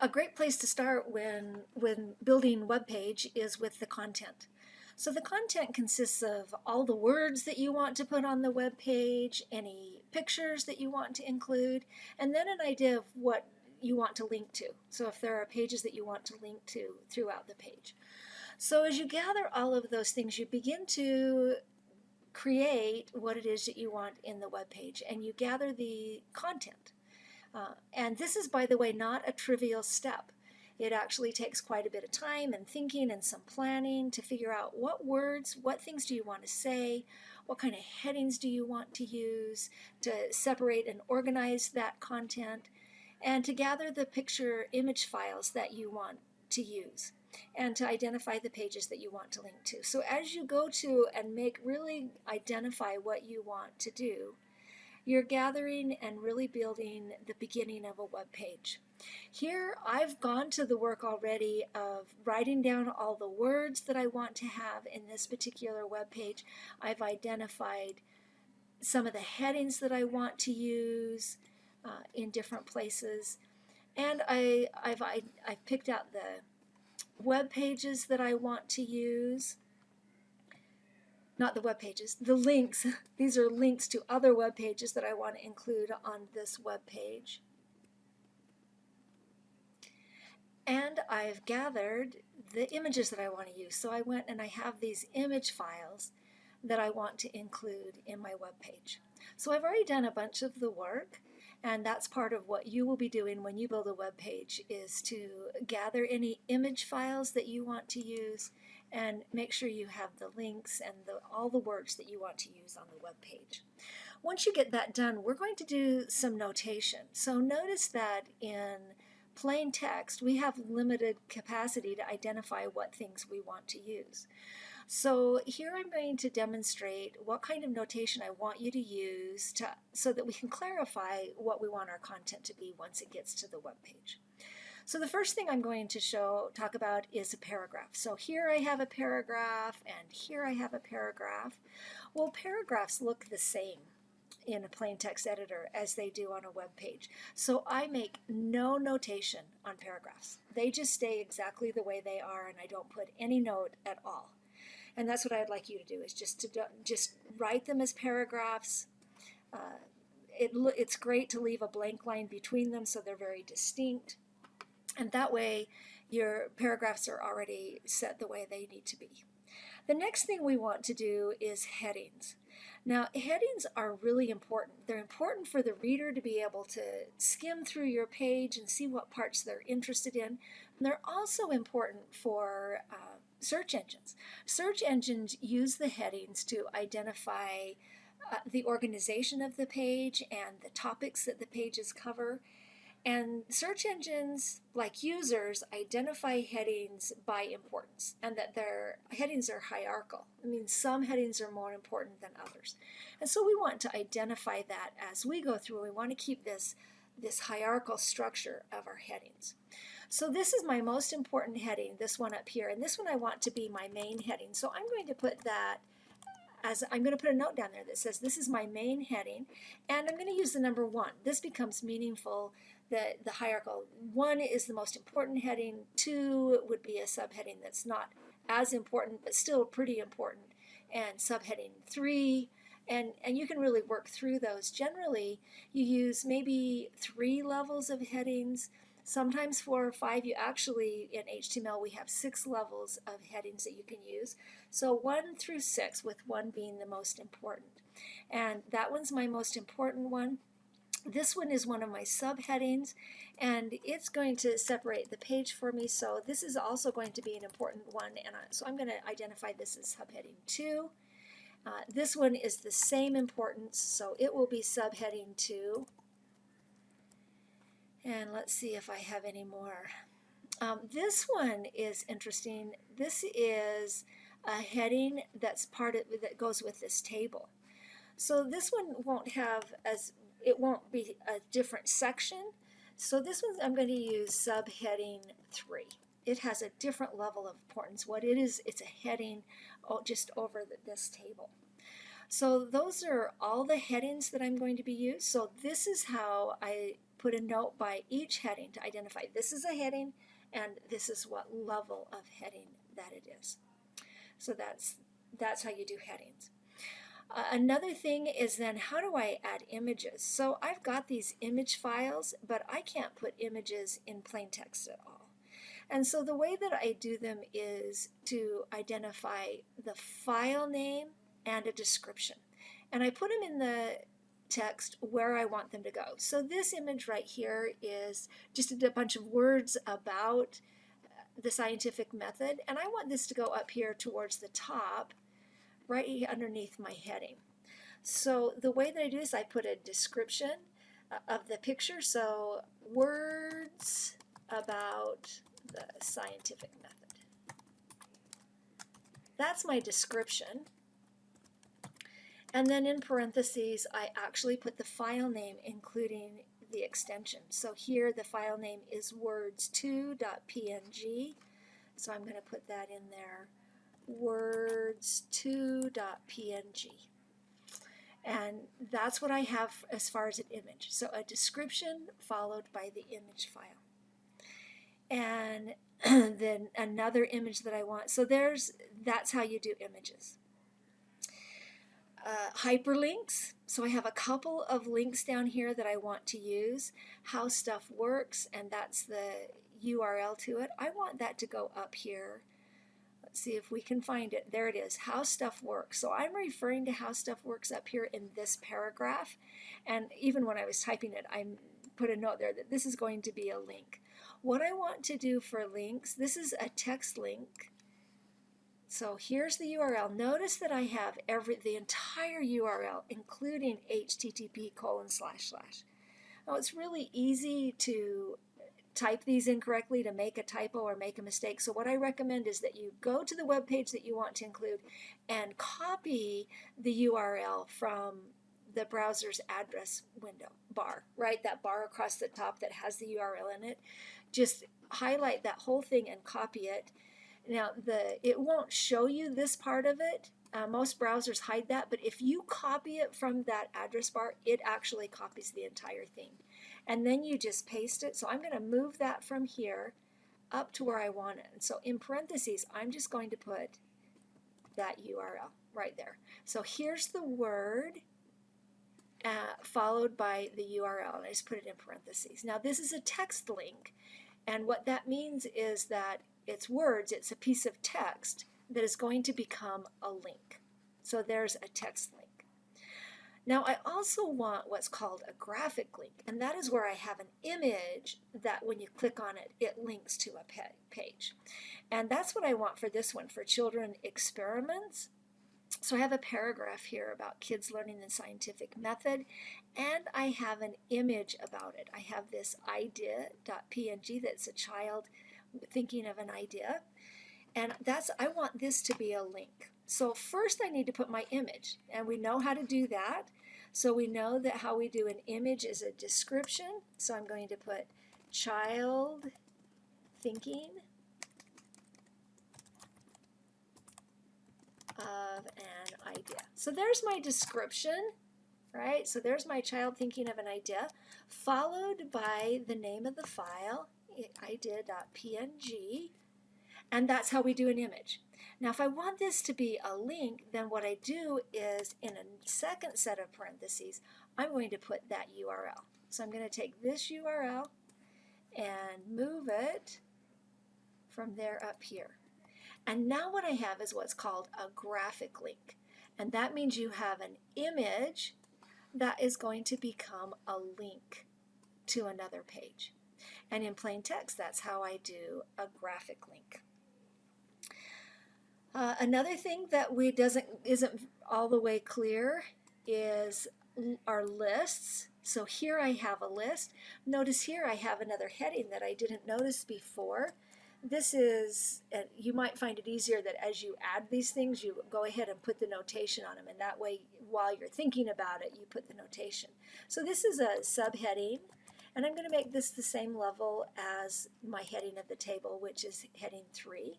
A great place to start when building web page is with the content. So the content consists of all the words that you want to put on the web page, any pictures that you want to include, and then an idea of what you want to link to. So if there are pages that you want to link to throughout the page. So as you gather all of those things, you begin to create what it is that you want in the web page, and you gather the content. And this is, by the way, not a trivial step. It actually takes quite a bit of time and thinking and some planning to figure out what words, what things do you want to say, what kind of headings do you want to use to separate and organize that content, and to gather the picture image files that you want to use, and to identify the pages that you want to link to. So as you go to and really identify what you want to do, you're gathering and really building the beginning of a web page. Here I've gone to the work already of writing down all the words that I want to have in this particular web page. I've identified some of the headings that I want to use in different places, and I've picked out the web pages that I want to use. Not the web pages, the links. These are links to other web pages that I want to include on this web page. And I've gathered the images that I want to use. So I went and I have these image files that I want to include in my web page. So I've already done a bunch of the work, and that's part of what you will be doing when you build a web page, is to gather any image files that you want to use and make sure you have the links and all the words that you want to use on the web page. Once you get that done, we're going to do some notation. So notice that in plain text, we have limited capacity to identify what things we want to use. So here I'm going to demonstrate what kind of notation I want you to use so that we can clarify what we want our content to be once it gets to the web page. So the first thing I'm going to talk about is a paragraph. So here I have a paragraph, and here I have a paragraph. Well, paragraphs look the same in a plain text editor as they do on a web page. So I make no notation on paragraphs. They just stay exactly the way they are, and I don't put any note at all. And that's what I'd like you to do, is just write them as paragraphs. It's great to leave a blank line between them so they're very distinct. And that way your paragraphs are already set the way they need to be. The next thing we want to do is headings. Now, headings are really important. They're important for the reader to be able to skim through your page and see what parts they're interested in. And they're also important for search engines. Search engines use the headings to identify the organization of the page and the topics that the pages cover. And search engines, like users, identify headings by importance, and that their headings are hierarchical. I mean, some headings are more important than others. And so we want to identify that as we go through. We want to keep this hierarchical structure of our headings. So this is my most important heading, this one up here, and this one I want to be my main heading. So I'm going to put that I'm going to put a note down there that says this is my main heading, and I'm going to use the number 1. This becomes meaningful. The hierarchical 1 is the most important heading. 2 would be a subheading that's not as important but still pretty important, and subheading 3, and you can really work through those. Generally you use maybe 3 levels of headings, sometimes 4 or 5. You actually, in HTML, we have 6 levels of headings that you can use. So 1 through 6, with 1 being the most important. And that one's my most important one. This one is one of my subheadings, and it's going to separate the page for me. So this is also going to be an important one, and so I'm going to identify this as subheading 2. This one is the same importance, so it will be subheading 2. And let's see if I have any more. This one is interesting. This is a heading that's that goes with this table. So this one it won't be a different section. So this one I'm going to use subheading 3. It has a different level of importance. What it is, it's a heading just over this table. So those are all the headings that I'm going to be used. So this is how I put a note by each heading to identify this is a heading and this is what level of heading that it is. So that's how you do headings. Another thing is then how do I add images? So I've got these image files, but I can't put images in plain text at all. And so the way that I do them is to identify the file name and a description. And I put them in the text where I want them to go. So this image right here is just a bunch of words about the scientific method, and I want this to go up here towards the top, right underneath my heading. So the way that I do this, I put a description of the picture, so words about the scientific method. That's my description. And then in parentheses, I actually put the file name, including the extension. So here the file name is words2.png. So I'm going to put that in there, words2.png. And that's what I have as far as an image. So a description followed by the image file. And then another image that I want. So that's how you do images. Hyperlinks. So I have a couple of links down here that I want to use. How stuff works, and that's the URL to it. I want that to go up here. Let's see if we can find it. There it is, how stuff works. So I'm referring to how stuff works up here in this paragraph. And even when I was typing it, I put a note there that this is going to be a link. What I want to do for links, this is a text link. So here's the URL. Notice that I have the entire URL, including http://. Now it's really easy to type these incorrectly, to make a typo or make a mistake. So what I recommend is that you go to the web page that you want to include and copy the URL from the browser's address window bar, right? That bar across the top that has the URL in it. Just highlight that whole thing and copy it. Now, it won't show you this part of it. Most browsers hide that, but if you copy it from that address bar, it actually copies the entire thing. And then you just paste it. So I'm going to move that from here up to where I want it. And so in parentheses, I'm just going to put that URL right there. So here's the word followed by the URL, and I just put it in parentheses. Now, this is a text link, and what that means is that it's words, it's a piece of text that is going to become a link. So there's a text link. Now I also want what's called a graphic link, and that is where I have an image that when you click on it, it links to a page. And that's what I want for this one, for children experiments. So I have a paragraph here about kids learning the scientific method, and I have an image about it. I have this idea.png that's a child thinking of an idea, and I want this to be a link. So first I need to put my image, and we know how to do that. So we know that how we do an image is a description. So I'm going to put child thinking of an idea. So there's my description, right? So there's my child thinking of an idea, followed by the name of the file, idea.png, and that's how we do an image. Now if I want this to be a link, then what I do is in a second set of parentheses, I'm going to put that URL. So I'm going to take this URL and move it from there up here. And now what I have is what's called a graphic link. And that means you have an image that is going to become a link to another page. And in plain text, that's how I do a graphic link. Another thing that isn't all the way clear is our lists. So here I have a list. Notice here I have another heading that I didn't notice before. This is, you might find it easier that as you add these things, you go ahead and put the notation on them, and that way while you're thinking about it, you put the notation. So this is a subheading, and I'm going to make this the same level as my heading of the table, which is heading 3.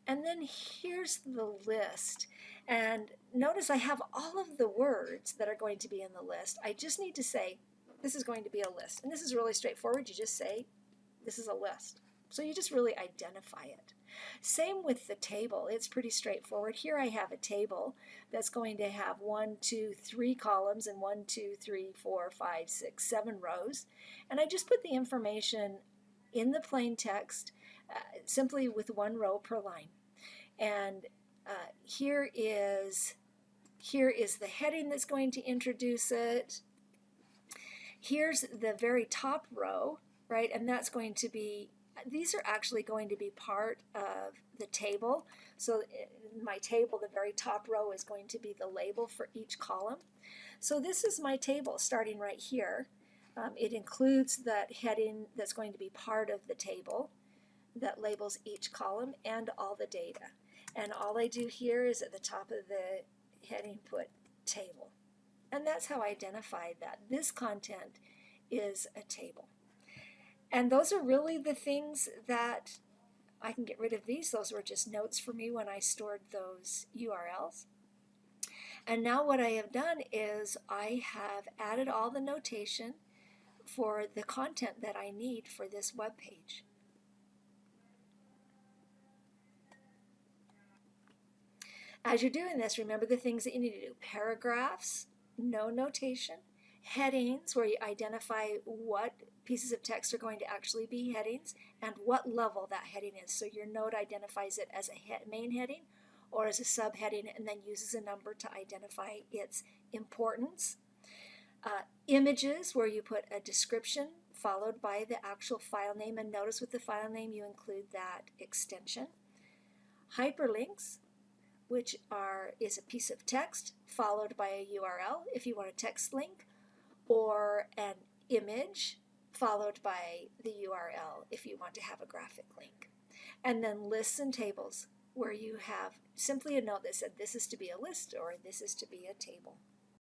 And then here's the list. And notice I have all of the words that are going to be in the list. I just need to say, this is going to be a list. And this is really straightforward. You just say, this is a list. So you just really identify it. Same with the table. It's pretty straightforward. Here I have a table that's going to have 1, 2, 3 columns and 1, 2, 3, 4, 5, 6, 7 rows. And I just put the information in the plain text simply with 1 row per line. And here is the heading that's going to introduce it. Here's the very top row, right? And that's going to be, these are actually going to be part of the table. So in my table, the very top row is going to be the label for each column. So this is my table starting right here. It includes that heading that's going to be part of the table that labels each column and all the data. And all I do here is at the top of the heading put table. And that's how I identified that this content is a table. And those are really the things that I can get rid of these. Those were just notes for me when I stored those URLs. And now what I have done is I have added all the notation for the content that I need for this web page. As you're doing this, remember the things that you need to do. Paragraphs, no notation. Headings, where you identify what pieces of text are going to actually be headings and what level that heading is. So your note identifies it as a main heading or as a subheading and then uses a number to identify its importance. Images, where you put a description followed by the actual file name, and notice with the file name you include that extension. Hyperlinks, which is a piece of text followed by a URL if you want a text link, or an image followed by the URL if you want to have a graphic link. And then lists and tables, where you have simply a note that said this is to be a list or this is to be a table.